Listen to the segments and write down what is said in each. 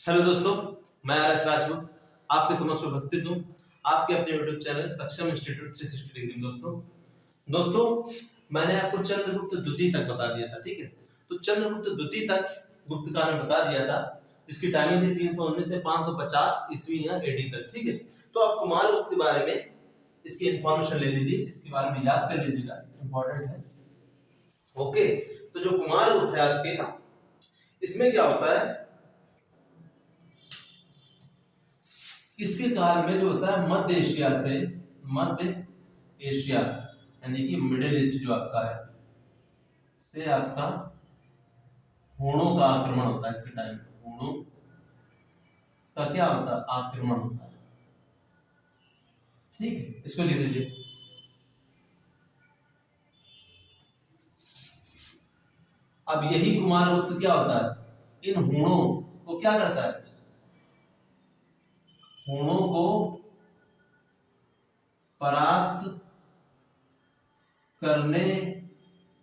Hello दोस्तों, मैं R S Rajput आपके समक्ष उपस्थित हूँ आपके अपने यूट्यूब चैनल सक्षम इंस्टीट्यूट 360 डिग्री। दोस्तों मैंने आपको चंद्रगुप्त द्वितीय तक बता दिया था, ठीक है। तो चंद्रगुप्त द्वितीय तक गुप्त काल में बता दिया था, जिसकी टाइमिंग थी 319 से 550 ईस्वी या एडी तक, ठीक है। तो आप कुमारगुप्त के बारे में इसकी इंफॉर्मेशन ले लीजिए, इसके बारे में याद कर लीजिएगा, इंपॉर्टेंट है। ओके, तो जो कुमारगुप्त है आपके, इसमें क्या होता है, इसके काल में जो होता है मध्य एशिया यानी कि मिडिल ईस्ट जो आपका है, से आपका हूणों का आक्रमण होता है। इसके टाइम हूणों का क्या होता है, आक्रमण होता है, ठीक है। इसको लिख लीजिए। अब यही कुमारगुप्त क्या होता है, इन हूणों को क्या करता है, हूणों को परास्त करने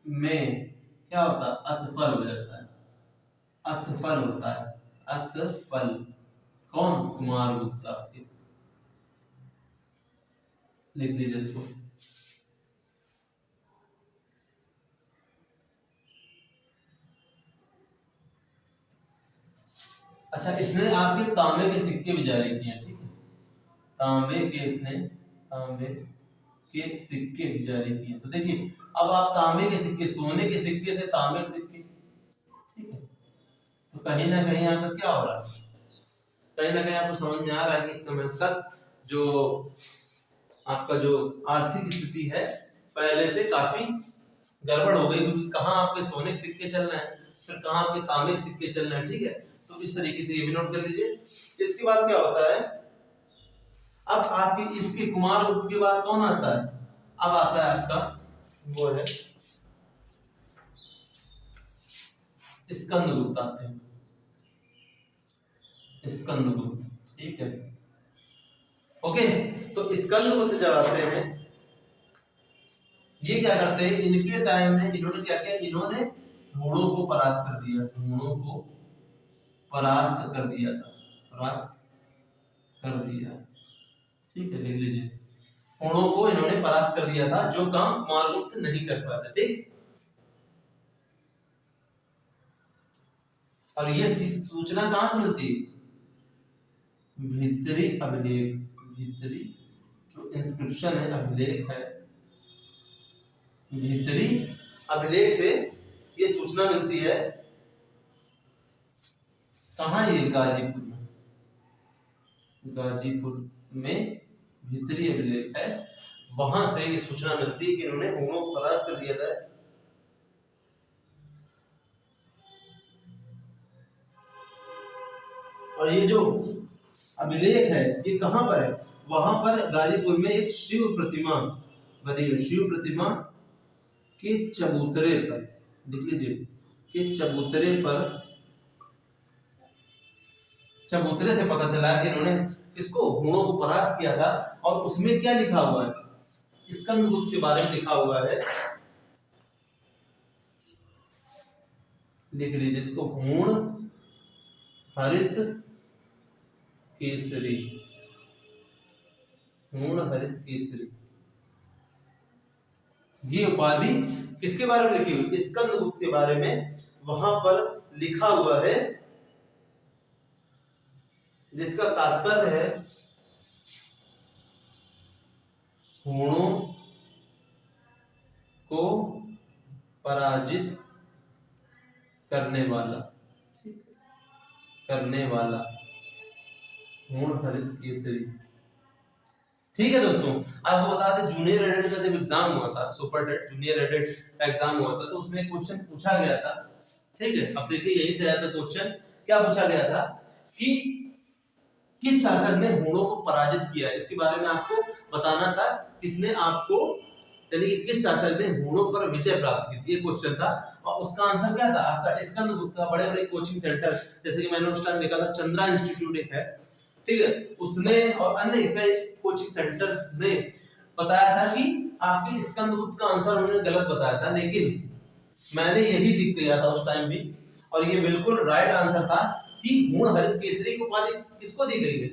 में क्या होता है, असफल हो जाता है, असफल होता है, असफल। कौन, कुमारगुप्त। लिख लीजिए इसको। अच्छा, इसने आपके तांबे के सिक्के भी जारी किए, ठीक है। तांबे के सिक्के भी जारी किए। तो देखिए, अब आप तांबे के सिक्के, सोने के सिक्के से तांबे के सिक्के, ठीक है। तो कहीं ना कहीं आपका क्या हो रहा है, कहीं ना कहीं आपको समझ में आ रहा है कि इस समय तक जो आपका जो आर्थिक स्थिति है पहले से काफी गड़बड़ हो गई, क्योंकि कहाँ आपके सोने के सिक्के चल रहे हैं, फिर कहाँ आपके तांबे के सिक्के चल रहे हैं, ठीक है। तो इस तरीके से ये भी नोट कर लीजिए। इसके बाद क्या होता है, अब आपके इसके कुमारगुप्त के बाद कौन आता है, अब आता है आपका वो है स्कंदगुप्त आते हैं, स्कंदगुप्त, ठीक है। ओके, तो स्कंदगुप्त जब आते हैं, ये क्या करते हैं, इनके टाइम में इन्होंने क्या किया, इन्होंने हूणों को परास्त कर दिया, हूणों को परास्त कर दिया था, परास्त कर दिया, ठीक है। लिख लीजिए, हूणों को इन्होंने परास्त कर दिया था, जो काम कुमारगुप्त नहीं कर पाते, ठीक। और ये सूचना कहां से मिलती है, भीतरी अभिलेख, भीतरी जो इंस्क्रिप्शन है, अभिलेख है, भीतरी अभिलेख से ये सूचना मिलती है। कहां, ये गाजीपुर में, गाजीपुर में भीतरी अभिलेख है, वहां से ये सूचना मिलती है कि इन्होंने हूणों को परास्त कर दिया था। और ये जो अभिलेख है ये कहां पर है, वहां पर गाजीपुर में एक शिव प्रतिमा बनी है, शिव प्रतिमा के चबूतरे पर, लिख लीजिए, के चबूतरे पर, चबूतरे से पता चला कि इन्होंने इसको हूणों को परास्त किया था। और उसमें क्या लिखा हुआ है, स्कंदगुप्त के बारे में लिखा हुआ है, लिख लीजिए इसको, हूण हरित केसरी, हूण हरित केसरी। ये उपाधि किसके बारे में लिखी हुई, स्कंदगुप्त के बारे में वहां पर लिखा हुआ है, जिसका तात्पर्य है हूणों को पराजित करने वाला, करने वाला हूण हरित केसरी, ठीक है। दोस्तों आपको बता दें, जूनियर एडेड का जब एग्जाम हुआ था, सुपर टेट जूनियर एडेड का एग्जाम हुआ था, तो उसमें क्वेश्चन पूछा गया था, ठीक है। अब देखिए यही से आया था क्वेश्चन, क्या पूछा गया था कि किस शासक ने हूणों को पराजित किया, इसके बारे में आपको बताना था, किसने आपको, यानी कि किस शासक ने हूणों पर विजय प्राप्त की थी, ये क्वेश्चन था। और उसका आंसर क्या था आपका, स्कंदगुप्त का। बड़े बड़े कोचिंग सेंटर, जैसे कि मैंने उस टाइम देखा था, चंद्रा इंस्टीट्यूट एक है, ठीक है, उसने और अन्य कई कोचिंग सेंटर्स ने बताया था कि आपके स्कंदगुप्त का आंसर उन्होंने गलत बताया था, लेकिन मैंने यही टिक किया था उस टाइम भी। और ये बिल्कुल राइट आंसर था कि हूण हरित केसरी की उपाधि किसको दी गई है,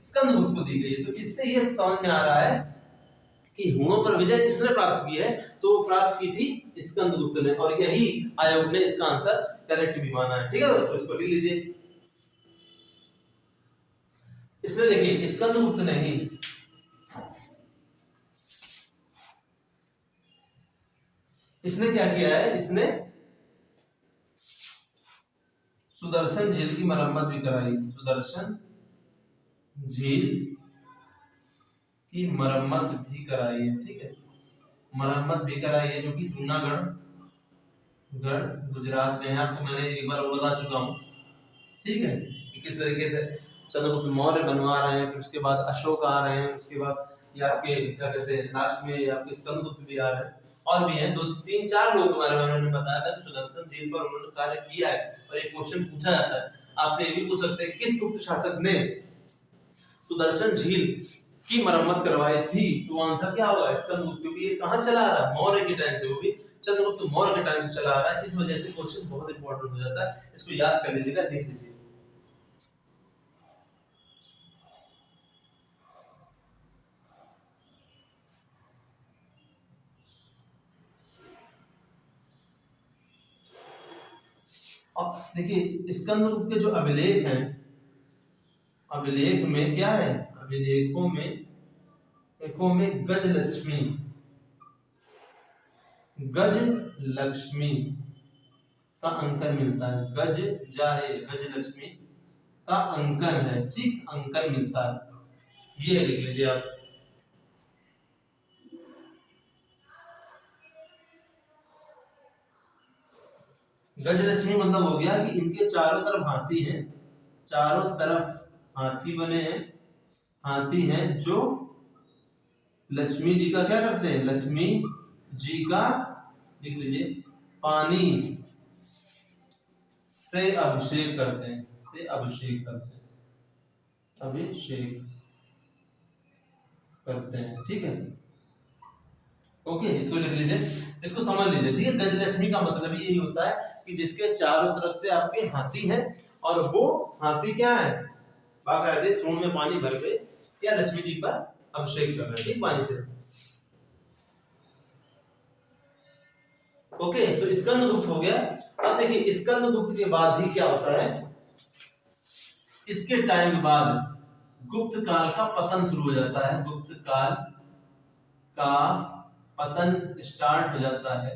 स्कंदगुप्त को दी गई है। तो इससे ये समझ में आ रहा है कि हूणों पर विजय किसने प्राप्त की है, तो प्राप्त की थी स्कंदगुप्त ने, और यही आयोग ने इसका आंसर करेक्ट भी माना है। ठीक है दोस्तों, इसको लिख लीजिए। इसने देखिए स्कंदगुप्त ने ही इसने क्या किया है, इसने सुदर्शन झील की मरम्मत भी कराई, सुदर्शन झील की मरम्मत भी कराई है। ठीक है, मरम्मत भी कराई है, जो कि जूनागढ़ गुजरात में है। आपको मैंने एक बार बता चुका हूँ। ठीक है, कि किस तरीके से चंद्रगुप्त मौर्य बनवा रहे हैं, फिर उसके बाद अशोक आ रहे हैं, उसके बाद ये आपके क्या कहते हैं लास्ट में आपके स्कंदगुप्त भी आ रहे हैं, और भी हैं, 2 3 4 लोगों के बारे में उन्होंने बताया था कि सुदर्शन झील पर उन्होंने कार्य किया है। और एक क्वेश्चन पूछा जाता है आपसे, ये भी पूछ सकते हैं किस गुप्त शासक ने सुदर्शन झील की मरम्मत करवाई थी, तो आंसर क्या होगा, स्कंदगुप्त, क्योंकि ये कहां से चला आ रहा है, मौर्य के टाइम से, वो भी चंद्रगुप्त मौर्य के टाइम से चला आ रहा है। इस वजह से क्वेश्चन बहुत इंपॉर्टेंट हो जाता है, इसको याद कर लीजिएगा, देख लीजिए। अब देखिए स्कंदगुप्त के जो अभिलेख हैं, अभिलेख में क्या है, अभिलेखों में गजलक्ष्मी का अंकन मिलता है, गजलक्ष्मी का अंकन है। ठीक, अंकन मिलता है, ये लिख लीजिए आप। गजलक्ष्मी मतलब हो गया कि इनके चारों तरफ हाथी हैं, चारों तरफ हाथी बने हैं, हाथी हैं जो लक्ष्मी जी का क्या करते हैं, लक्ष्मी जी का, लिख लीजिए, पानी से अभिषेक करते हैं, से अभिषेक करते हैं, अभिषेक करते हैं। ठीक है, ओके, इसको लिख लीजिए, इसको समझ लीजिए। ठीक है, गजलक्ष्मी का मतलब यही होता है कि जिसके चारों तरफ से आपके हाथी हैं, और वो हाथी क्या है, बाकायदे सूंड में पानी भर के क्या लक्ष्मी जी पर अभिषेक कर रहे हैं, ठीक, पानी से। ओके, तो स्कंदगुप्त हो गया। अब देखिए स्कंदगुप्त के बाद ही क्या होता है, इसके टाइम बाद गुप्त काल का पतन शुरू हो जाता है, गुप्त काल का पतन स्टार्ट हो जाता है।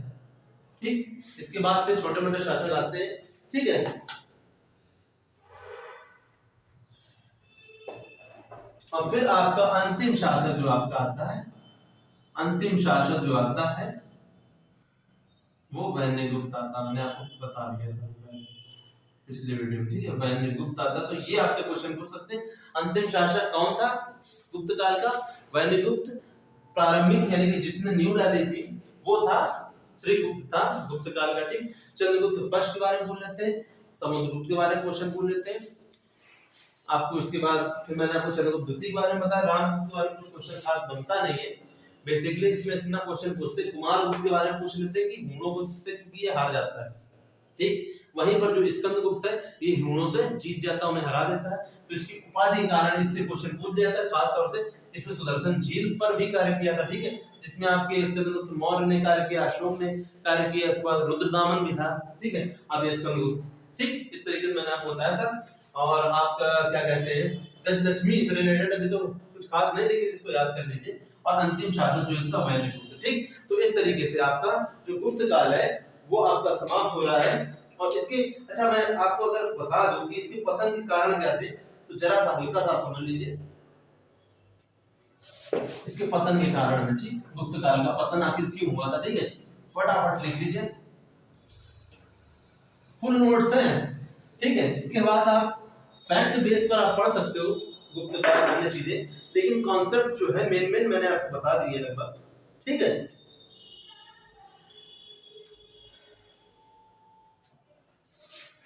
ठीक, इसके बाद फिर छोटे मोटे शासक आते हैं। ठीक है, और फिर आपका अंतिम शासक जो आपका आता है, अंतिम शासक जो आता है वो वैन्यगुप्त आता, मैंने आपको बता दिया था पिछले वीडियो में। ठीक है, वैन्यगुप्त आता, तो ये आपसे क्वेश्चन पूछ सकते हैं, अंतिम शासक कौन था गुप्त काल का, वैन्यगुप्त। प्रारंभिक यानी कि जिसने नींव डाली थी वो था श्रीगुप्त था, गुप्त काल का। ठीक, चंद्रगुप्त फर्स्ट के बारे में बोल लेते हैं, समुद्रगुप्त के बारे में क्वेश्चन पूछ लेते हैं आपको। इसके बाद फिर मैंने आपको चंद्रगुप्त द्वितीय के बारे में बताया, रामगुप्त के बारे में कुछ क्वेश्चन खास बनता नहीं है, बेसिकली इसमें इतना क्वेश्चन पूछते हैं। कुमारगुप्त के बारे में पूछ लेते हैं कि हूणों को से, क्योंकि ये हार जाता है। ठीक, वहीं पर जो स्कंदगुप्त है ये हूणों से जीत जाता है, उन्हें हरा देता है, तो इसकी उपाधि के कारण इससे क्वेश्चन पूछ लिया जाता है। खास तौर से इसमें सुदर्शन झील पर भी कार्य किया था। ठीक है, जिसमें आपके चंद्रगुप्त मौर्य ने कार्य किया, अशोक ने कार्य किया, उसके बाद रुद्रदामन भी था। ठीक है, अब ये स्कंदगुप्त। ठीक, इस तरीके से मैंने आपको बताया था। और आपका क्या कहते हैं, गजलक्ष्मी से रिलेटेड अभी तो कुछ खास नहीं, लेकिन इसको याद कर लीजिए। और अंतिम शासक जो इसका वैन्यगुप्त। ठीक, तो इस तरीके से आपका जो गुप्त काल है वो आपका समाप्त हो रहा है। और इसके, अच्छा मैं आपको अगर बता दूं कि इसके पतन के कारण क्या थे, तो जरा सा हल्का सा समझ लीजिए इसके पतन के कारण है। ठीक, गुप्त काल का पतन आखिर क्यों हुआ था। ठीक है, फटाफट लिख लीजिए, फुल नोट्स हैं। ठीक है, इसके बाद आप फैक्ट बेस पर आप पढ़ सकते हो गुप्त काल अन्य चीजें, लेकिन कॉन्सेप्ट जो है मेन मैंने आपको बता दिए लगभग। ठीक है,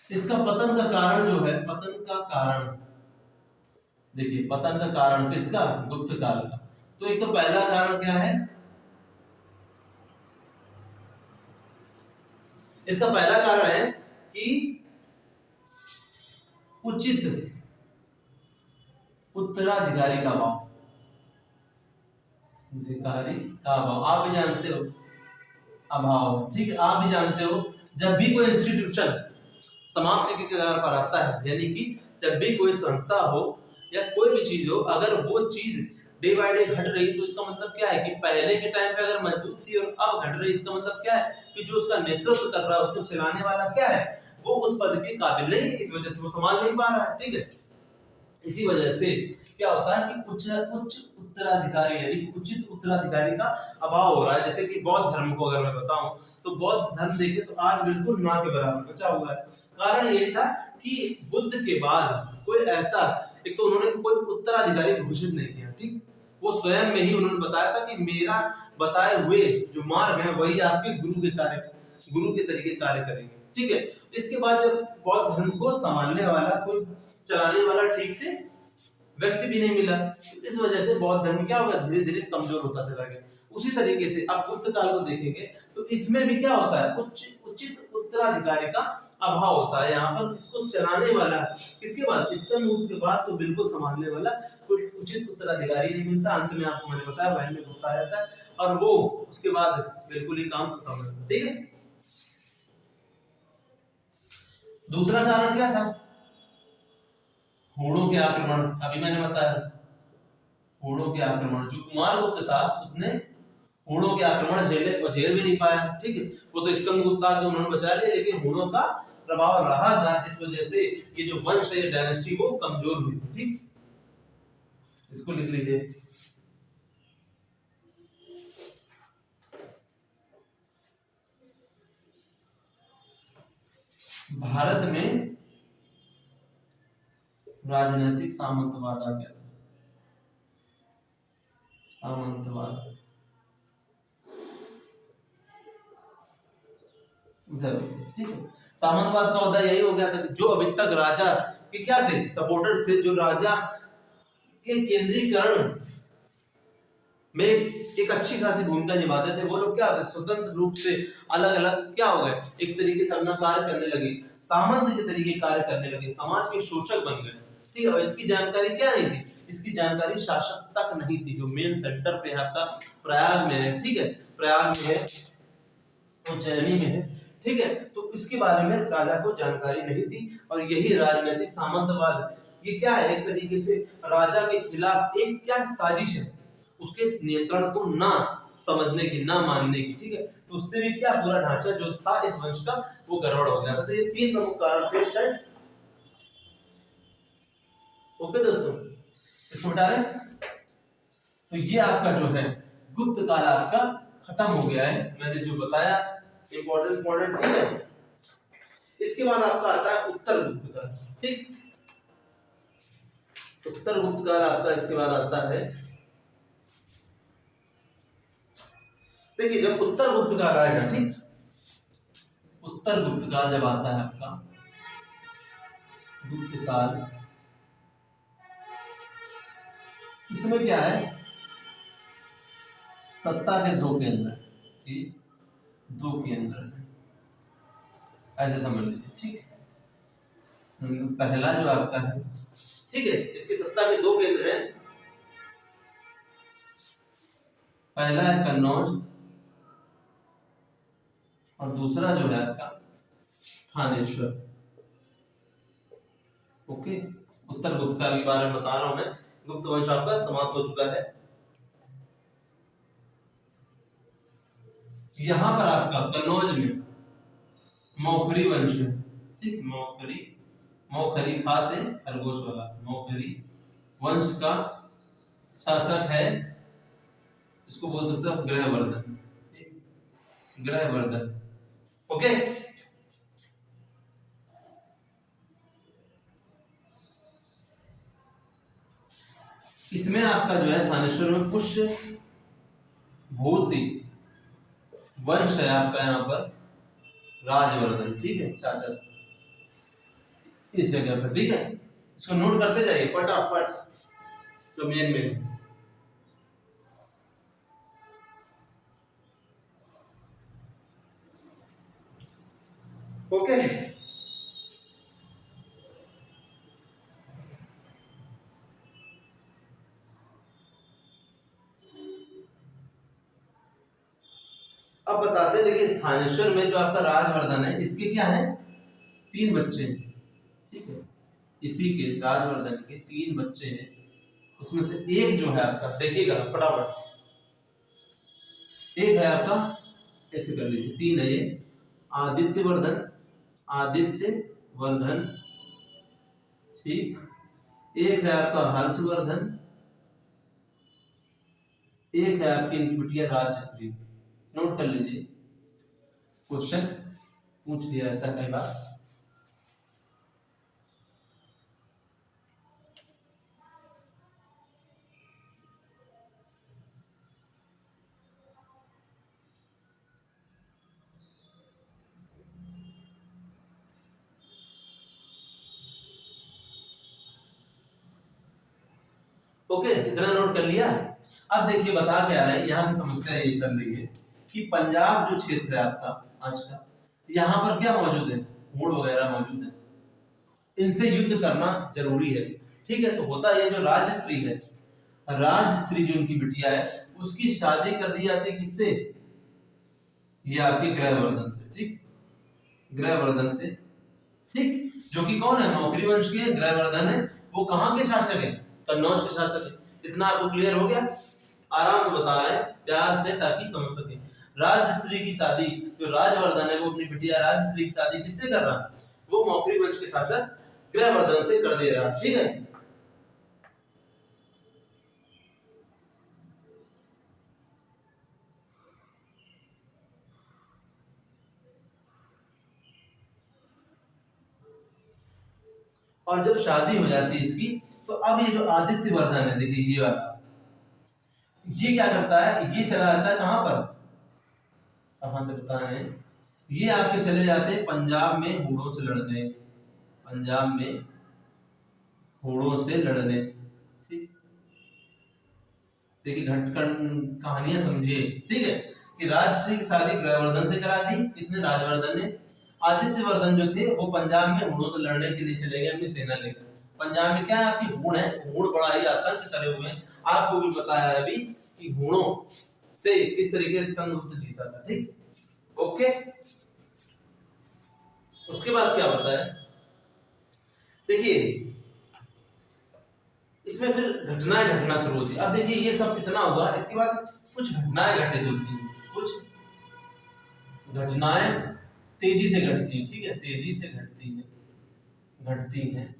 इसका पतन का कारण जो है, पतन का कारण देखिए, पतन का कारण किसका, गुप्त काल का। तो एक तो पहला कारण क्या है, इसका पहला कारण है कि उचित उत्तराधिकारी का अभाव, अधिकारी का अभाव आप भी जानते हो, अभाव, ठीक है, आप भी जानते हो जब भी कोई इंस्टीट्यूशन समाप्ति के कगार पर आता है, यानी कि जब भी कोई संस्था हो या कोई भी चीज हो, अगर वो चीज डे बाय डे घट रही तो इसका मतलब क्या है कि पहले के टाइम पे अगर मजबूत थी और अब घट रही, इसका मतलब क्या है कि जो उसका नेतृत्व कर रहा है, उसको चलाने वाला क्या है, वो उस पद के काबिल नहीं है, इस वजह से वो संभाल नहीं पा रहा है, ठीक है। इसी वजह से क्या होता है कि उच्च उत्तराधिकारी यानी उचित उत्तराधिकारी का अभाव हो रहा है। जैसे कि बौद्ध धर्म को अगर मैं बताऊं तो बौद्ध धर्म देखें तो आज बिल्कुल ना के बराबर बचा हुआ है। कारण ये था कि बुद्ध के बाद कोई ऐसा, एक तो उन्होंने कोई उत्तराधिकारी घोषित नहीं किया, ठीक, वो स्वयं में ही उन्होंने बताया था कि मेरा बताए हुए जो मार्ग है वही आपके गुरु के तरीके कार्य करेंगे, ठीक है। इसके बाद जब बौद्ध धर्म को संभालने वाला, कोई चलाने वाला ठीक से व्यक्ति भी नहीं मिला, तो इस वजह से बौद्ध धर्म क्या होगा, धीरे धीरे कमजोर होता चला गया। उसी तरीके से अब गुप्त काल को देखेंगे तो इसमें भी क्या होता है, उचित उत्तराधिकारी का अभाव होता है। यहाँ पर इसको चलाने वाला, इसके बाद इसका मुक्त के बाद तो बिल्कुल संभालने वाला कोई उचित उत्तराधिकारी नहीं मिलता। अंत में आपको मैंने बताया वह में गुप्त आ जाता है और वो उसके बाद बिल्कुल ही काम खत्म हो जाता है, ठीक है। दूसरा कारण क्या था, हूणों के आक्रमण। अभी मैंने बताया हूणों के आक्रमण, जो कुमारगुप्त था उसने हूणों के आक्रमण झेले और झेल भी नहीं पाया, ठीक है। वो तो स्कंदगुप्ता से उन्होंने बचा लिया, लेकिन हूणों का प्रभाव रहा था, जिस वजह से ये जो वंश है, ये डायनेस्टी वो कमजोर हुई, ठीक। इसको लिख लीजिए, भारत में राजनीतिक सामंतवाद आ गया था, सामंतवाद, ठीक है। सामंतवाद का उदय यही हो गया था कि जो अभी तक राजा के क्या थे, सपोर्टर्स थे, जो राजा के केंद्रीकरण में एक अच्छी खासी भूमिका निभाते थे, वो लोग क्या होते, स्वतंत्र रूप से अलग अलग क्या हो गए, एक तरीके से अपना कार्य करने लगे, सामंत के तरीके कार्य करने लगे, समाज के शोषक बन गए, ठीक है। और इसकी जानकारी क्या नहीं थी, इसकी जानकारी शासक तक नहीं थी। जो मेन सेंटर पे है आपका प्रयाग में है, ठीक है, प्रयाग में है, उज्जैनी में है, ठीक है। तो इसके बारे में राजा को जानकारी नहीं थी और यही राजनीतिक सामंतवाद, ये क्या है, एक तरीके से राजा के खिलाफ एक क्या साजिश है, उसके नियंत्रण को ना समझने की, ना मानने की, ठीक है। तो उससे भी क्या पूरा ढांचा जो था इस वंश का वो गड़बड़ हो गया था। तो ये तीन प्रमुख कारण थे इस टाइम, ओके दोस्तों, इसको हटा रहे। तो ये आपका जो है गुप्त काल आपका खत्म हो गया है, मैंने जो बताया इंपॉर्टेंट, ठीक है। इसके बाद आपका आता है उत्तर गुप्त काल, ठीक। उत्तर गुप्त काल आपका इसके बाद आता है, देखिए जब उत्तर गुप्त काल आएगा, ठीक, उत्तर गुप्त काल जब आता है आपका गुप्त काल, इसमें क्या है, सत्ता के दो केंद्र, ठीक, दो केंद्र ऐसे समझ लीजिए, ठीक। पहला जो आपका है, ठीक है, इसकी सत्ता के दो केंद्र हैं, पहला है कन्नौज और दूसरा जो है आपका थानेश्वर, ओके। उत्तर गुप्त काल के बारे में बता रहा हूं मैं, गुप्त वंश आपका समाप्त हो चुका है। यहां पर आपका कन्नौज में मौखरी वंश है, ठीक, मौखरी खा से खरगोश वाला, मौखरी वंश का शासक है, इसको बोल सकते हो ग्रहवर्धन, ग्रहवर्धन, ओके। इसमें आपका जो है थानेश्वर में पुष्य भूति वंश है आपका, यहाँ पर राजवर्धन, ठीक है, शासक इस जगह पर, ठीक है। इसको नोट करते जाइए फटाफट, जो मेन ओके। अब बताते हैं, देखिए स्थानेश्वर में जो आपका राजवर्धन है, इसके क्या है, 3 बच्चे हैं, ठीक है, इसी के राजवर्धन के 3 बच्चे हैं, उसमें से एक जो है आपका, देखिएगा फटाफट, एक है आपका, ऐसे कर लीजिए, 3 है ये, आदित्यवर्धन, आदित्यवर्धन, ठीक, एक है आपका हर्षवर्धन, एक है आपकी इनकी बिटिया राजश्री। नोट कर लीजिए, क्वेश्चन पूछ लिया जाता है कई बार। ओके, इतना नोट कर लिया। अब देखिए बता क्या रहा है, यहाँ की समस्या ये चल रही है कि पंजाब जो क्षेत्र है आपका आज का, यहाँ पर क्या मौजूद है, मूड वगैरह मौजूद है, इनसे युद्ध करना जरूरी है, ठीक है। तो होता है ये जो राजश्री है, राजश्री जो उनकी बिटिया है, उसकी शादी कर दी जाती है किससे, ये आपके ग्रहवर्धन से, ठीक, ग्रहवर्धन से, ठीक, जो कि कौन है, मौखरी वंश के ग्रहवर्धन है, वो कहाँ के शासक है, कन्नौज के शासक है। इतना आपको क्लियर हो गया, आराम से बता रहे हैं प्यार से ताकि समझ सके। राजश्री की शादी, जो राजवर्धन है वो अपनी बिटिया राजश्री की शादी किससे कर रहा है, वो मौखरी वंश के शासक ग्रहवर्धन से कर दे रहा, ठीक है। और जब शादी हो जाती है इसकी, तो अब ये जो आदित्यवर्धन है, देखिए ये वाला, ये क्या करता है, ये चला जाता है कहां पर, कहां से बताएं, ये आपके चले जाते हैं पंजाब में हूणों से लड़ने, पंजाब में हूणों से लड़ने, ठीक। देखिए घटकन कहानियां समझिए, ठीक है, कि राजश्री की शादी ग्रहवर्धन से करा दी, किसने, राजवर्धन ने। आदित्यवर्धन जो थे वो पंजाब में हूणों से लड़ने के लिए चले गए अपनी सेना लेकर। पंजाब में क्या है, आपकी हूण है, हूण बड़ा ही आतंक करे हुए हैं, आपको भी बताया है अभी कि हूणों से किस तरीके से स्कंदगुप्त जीता था, ठीक, ओके। उसके बाद क्या होता है, देखिए इसमें फिर घटनाएं घटना शुरू होती है। अब देखिए ये सब इतना हुआ, इसके बाद कुछ घटनाएं घटित होती हैं, कुछ घटनाएं तेजी से घटती है, ठीक है, तेजी से घटती है।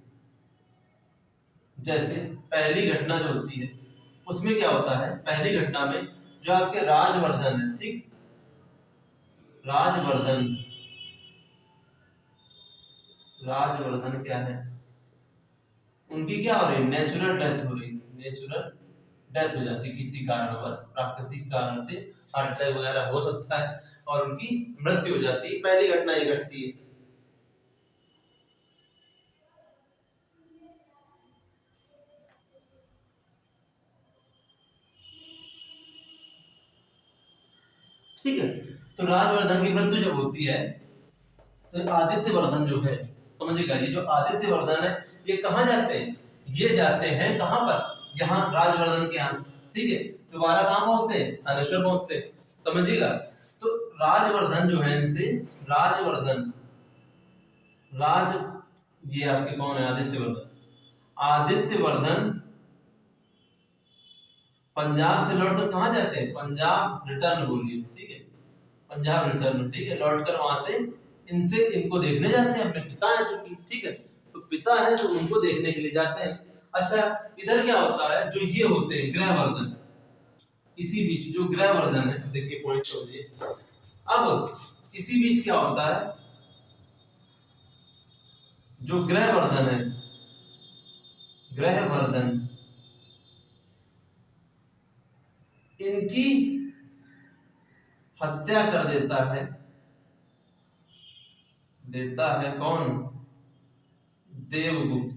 जैसे पहली घटना जो होती है उसमें क्या होता है, पहली घटना में जो आपके राजवर्धन है, ठीक, राजवर्धन क्या है, उनकी क्या हो रही, नेचुरल डेथ हो रही, नेचुरल डेथ हो जाती है किसी कारणवश, प्राकृतिक कारण से हार्ट अटैक वगैरह हो सकता है और उनकी मृत्यु हो जाती है। पहली घटना ये घटती है। ठीक है, तो राजवर्धन की मृत्यु जब होती है तो आदित्यवर्धन जो है, समझिएगा, ये जो आदित्यवर्धन है ये कहाँ जाते हैं, ये जाते हैं कहाँ पर, यहाँ राजवर्धन के यहाँ, ठीक है, दोबारा कहाँ पहुंचते हैं, थानेश्वर पहुंचते हैं, समझिएगा। तो राजवर्धन जो है, इनसे राजवर्धन, राज, ये आपके कौन है, आदित्यवर्धन, आदित्यवर्धन पंजाब से लौटकर कहाँ जाते हैं, पंजाब रिटर्न बोलिए, ठीक है, पंजाब रिटर्न, ठीक है, लौटकर वहां से इनसे इनको देखने जाते हैं, अपने पिता है चूंकि, ठीक है, तो पिता है तो उनको देखने के लिए जाते हैं। अच्छा, इधर क्या होता है, जो ये होते हैं ग्रहवर्धन, इसी बीच जो ग्रहवर्धन है, देखिए पॉइंट समझिए, अब इसी बीच क्या होता है, जो ग्रहवर्धन है, ग्रहवर्धन इनकी हत्या कर देता है कौन, देवगुप्त।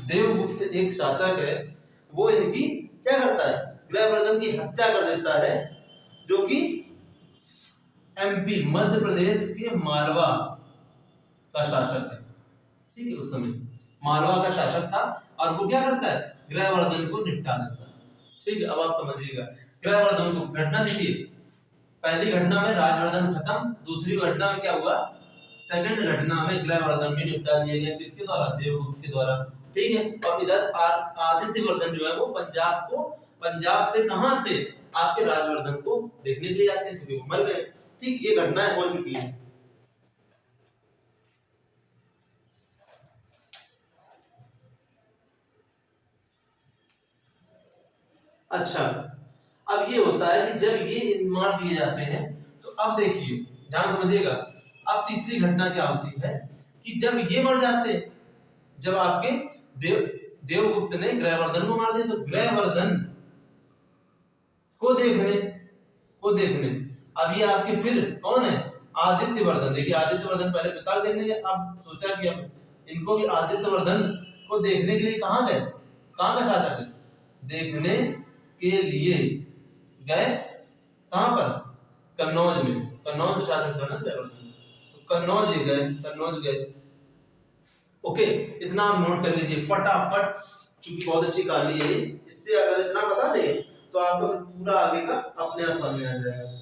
देवगुप्त एक शासक है, वो इनकी क्या करता है, ग्रहवर्धन की हत्या कर देता है, जो कि एमपी मध्य प्रदेश के मालवा का शासक है, ठीक है, उस समय मालवा का शासक था और वो क्या करता है, ग्रहवर्धन को निपटा देता है, ठीक है। अब आप समझिएगा ग्रहवर्धन को। घटना देखिए, पहली घटना में राजवर्धन खत्म, दूसरी घटना में क्या हुआ, सेकंड घटना में ग्रहवर्धन भी निपटा दिए गए, किसके द्वारा, देवगुप्त के द्वारा। ठीक है, और इधर आदित्यवर्धन जो है वो पंजाब से कहां थे, आपके राजवर्धन को देखने के लिए आते थे, क्योंकि वो मर गए। ठीक, ये घटनाएं हो चुकी है। अच्छा, अब ये होता है कि जब ये मार दिए जाते हैं तो अब देखिए, ध्यान समझिएगा, अब तीसरी घटना क्या होती है कि जब ये मर जाते, जब आपके देवगुप्त ने ग्रहवर्धन को मार दिया, तो ग्रहवर्धन को देखने अब ये आपके फिर कौन है, आदित्यवर्धन। देखिए, आदित्यवर्धन पहले पिता को देखने गए, अब सोचा कि अब इनको भी आदित्यवर्धन को देखने के लिए कहां गए, कहां का शासक है, देखने के लिए गए, कहां पर, कन्नौज में। कन्नौज का शासक था ना ग्रहवर्धन, तो कन्नौज गए। ओके, इतना आप नोट कर लीजिए फटाफट, चूंकि बहुत अच्छी कहानी है, इससे अगर इतना बता दे तो आपको पूरा आगे का अपने आप सामने आ जाएगा।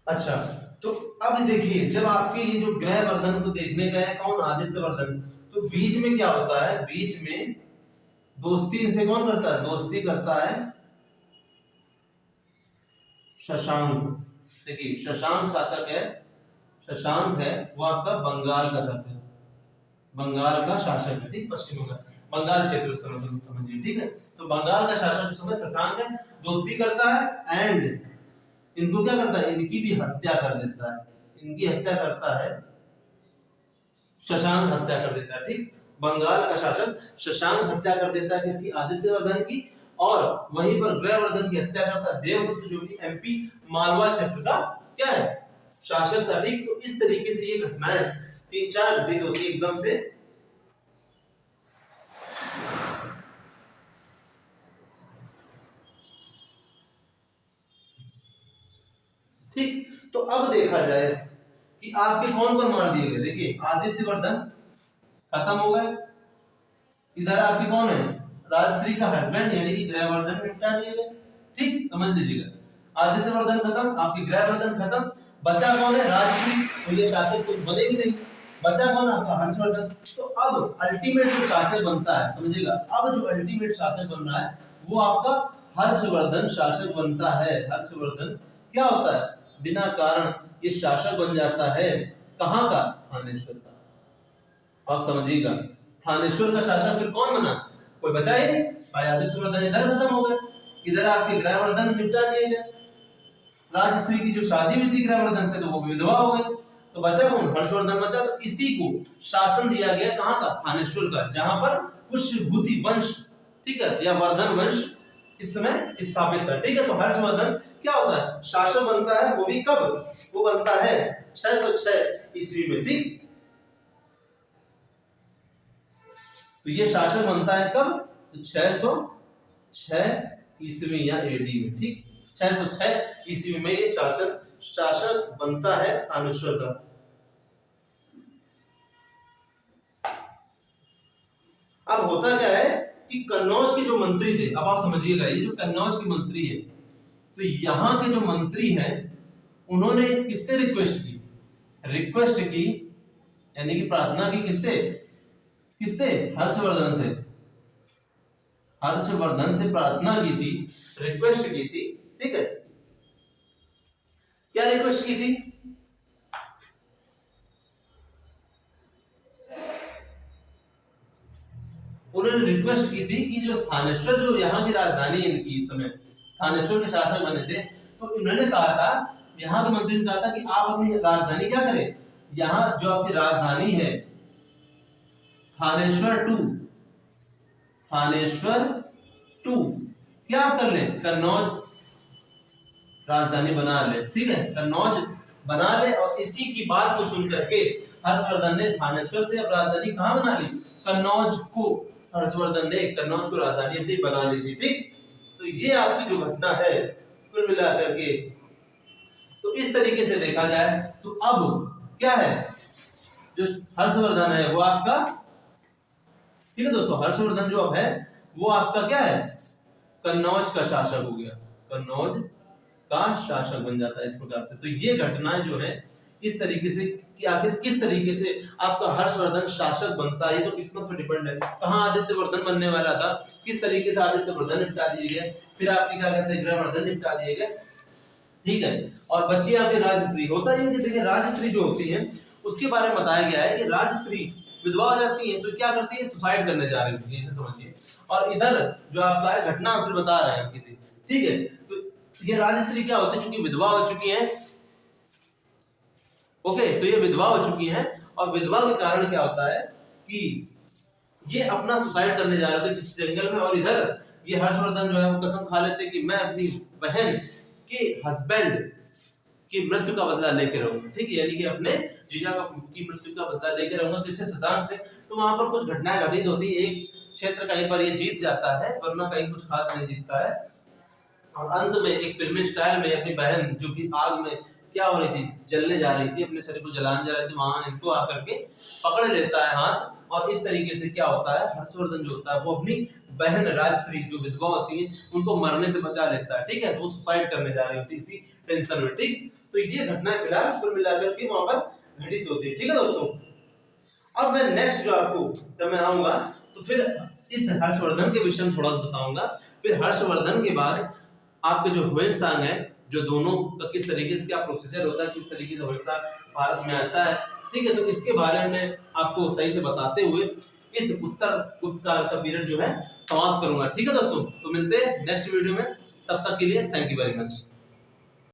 अच्छा, तो अब देखिए, जब आपके ये जो ग्रहवर्धन को देखने गए कौन, आदित्यवर्धन, तो बीच में क्या होता है, बीच में दोस्ती इनसे कौन करता है, दोस्ती करता है शशांक। देखिए, शशांक शासक है, शशांक है वो आपका बंगाल का शासक, बंगाल का शासक है। ठीक, पश्चिम बंगाल क्षेत्र उस समय समझिए। ठीक है, तो बंगाल का शासक उस समय शशांक है, दोस्ती करता है एंड इनको क्या करता है, इनकी भी हत्या कर देता है, इनकी हत्या करता है शशांक, हत्या कर देता है। ठीक, बंगाल का शासक शशांक हत्या कर देता है किसकी, आदित्यवर्धन की, और वहीं पर ग्रहवर्धन की हत्या करता है देवगुप्त, जो कि एमपी मालवा क्षेत्र का क्या है, शासक था। ठीक, तो इस तरीके से ये घटनाएं 3-4 घटित होती है एकदम से। ठीक, तो अब देखा जाए कि आपके कौन कौन मार दिए गए। देखिए, आदित्यवर्धन खत्म हो गए, इधर आपके कौन है, राजश्री का हस्बैंड यानी कि ग्रहवर्धन निपटा दिए गए। ठीक, समझ लीजिएगा, आदित्यवर्धन खत्म, आपके ग्रहवर्धन खत्म, बचा कौन है, राजश्री, तो ये शासक कुछ बनेगी नहीं, बचा कौन, आपका हर्षवर्धन। तो अब अल्टीमेट जो शासक बनता है, समझिएगा, अब जो अल्टीमेट शासक बन रहा है वो आपका हर्षवर्धन शासक बनता है। हर्षवर्धन क्या होता है, बिना कारण ये शासक बन जाता है, कहां का, थानेश्वर का। आप समझिएगा, थानेश्वर का शासक फिर कौन बना, कोई बचा ही नहीं, भाई आदित्यवर्धन इधर खत्म हो गए, इधर आपके ग्रहवर्धन निपटा दिए गए, राजश्री की जो शादी हुई थी ग्रहवर्धन से तो वो विधवा हो गई, तो बचा कौन, हर्षवर्धन बचा। तो इसी को शासन दिया गया कहां का, थानेश्वर का, जहां पर पुष्यभूति वंश, ठीक है, या वर्धन वंश इस समय स्थापित है। ठीक है, तो हर्षवर्धन क्या होता है, शासक बनता है, वो भी कब, वो बनता है 606 ईस्वी में। ठीक, तो ये शासक बनता है कब, तो 606 ईस्वी या एडी में। ठीक, 606 ईस्वी में ये शासक बनता है थानेश्वर का। अब होता क्या है कि कन्नौज के जो मंत्री थे, अब आप समझिएगा, ये जो कन्नौज के मंत्री है, तो यहाँ के जो मंत्री हैं उन्होंने किससे रिक्वेस्ट की यानी कि प्रार्थना की, किससे हर्षवर्धन से, हर्षवर्धन से प्रार्थना की थी, रिक्वेस्ट की थी। ठीक है, क्या रिक्वेस्ट की थी, उन्होंने रिक्वेस्ट की थी कि जो थानेश्वर, जो यहाँ की राजधानी है इनकी, इस समय थानेश्वर के शासक बने थे, तो इन्होंने कहा था, यहाँ के मंत्री ने कहा था कि आप अपनी राजधानी क्या करें, यहाँ जो आपकी राजधानी है थानेश्वर 2 क्या कर ले, कन्नौज राजधानी बना ले, ठीक है, कन्नौज बना ले। और इसी की बात को सुन करके हर्षवर्धन ने थानेश्वर से अब राजधानी कहां बना ली, कन्नौज को। हर्षवर्धन ने कन्नौज को राजधानी अपनी बना ली थी, ठीक। तो ये आपकी जो घटना है कुल मिलाकर के, तो इस तरीके से देखा जाए तो अब क्या है, जो हर्षवर्धन है वो आपका, ठीक है दोस्तों, हर्षवर्धन जो अब है वो आपका क्या है, कन्नौज का शासक हो गया, कन्नौज का शासक बन जाता है इस प्रकार से। तो ये घटनाएं जो है इस तरीके से कि आखिर किस तरीके से आपका हर्षवर्धन शासक बनता है, ये तो किस्मत पर डिपेंड है। कहां आदित्यवर्धन बनने वाला था, किस तरीके से आदित्यवर्धन निपटा दिए गए, फिर आपके क्या कहते हैं गृहवर्धन निपटा दिए गए, ठीक है। और बच्ची आपकी राजश्री, होता है कि देखिए राजश्री जो होती है उसके बारे में बताया गया है कि राजश्री विधवा हो जाती है तो क्या करती है, सुसाइड करने जा रही होती है, इसे समझिए। और इधर जो आपका है घटना आपसे बता रहे हैं किसी, ठीक है। तो ये राजश्री क्या होती है, चूंकि विधवा हो चुकी है, ओके, तो ये विधवा हो चुकी है और विधवा के कारण क्या होता है कि ये अपना सुसाइड करने जा रहे थे किसी जंगल में। और इधर ये हर्षवर्धन जो है वो कसम खा लेते कि मैं अपनी बहन के हस्बैंड की मृत्यु का बदला लेके रहूंगा, ठीक है, यानी कि अपने जीजा की मृत्यु का बदला लेके रहूंगा, तो इससे शशांक से। तो वहां पर कुछ घटनाएं घटित होती है, एक क्षेत्र कहीं पर ये जीत जाता है वरना कहीं कुछ खास नहीं जीतता है। और अंत में एक फिल्मी स्टाइल में अपनी बहन जो कि आग में क्या हो रही थी, जलने जा रही थी, अपने शरीर को जलाने जा रही थी, वहां इनको आकर के पकड़ लेता है हाथ। और इस तरीके से क्या होता है, हर्षवर्धन जो होता है वो अपनी बहन राजश्री जो विधवा होती है उनको मरने से बचा लेता है, ठीक है। तो वो सुसाइड करने जा रही होती इसी टेंशन में, ठीक। तो ये घटनाएं फिलहाल कुल मिलाकर के वहां पर घटित होती है, ठीक है दोस्तों। अब मैं नेक्स्ट जो आपको जब मैं आऊंगा तो फिर इस हर्षवर्धन के विषय में थोड़ा बताऊंगा। फिर हर्षवर्धन के बाद आपके जो ह्वेनसांग है, जो दोनों का किस तरीके से क्या प्रोसीजर होता है, किस तरीके से ह्वेनसांग भारत में आता है, ठीक है। तो इसके बारे में आपको सही से बताते हुए इस उत्तर गुप्त काल का पीरियड जो है समाप्त करूंगा, ठीक है दोस्तों। तो मिलते हैं नेक्स्ट वीडियो में, तब तक के लिए थैंक यू वेरी मच।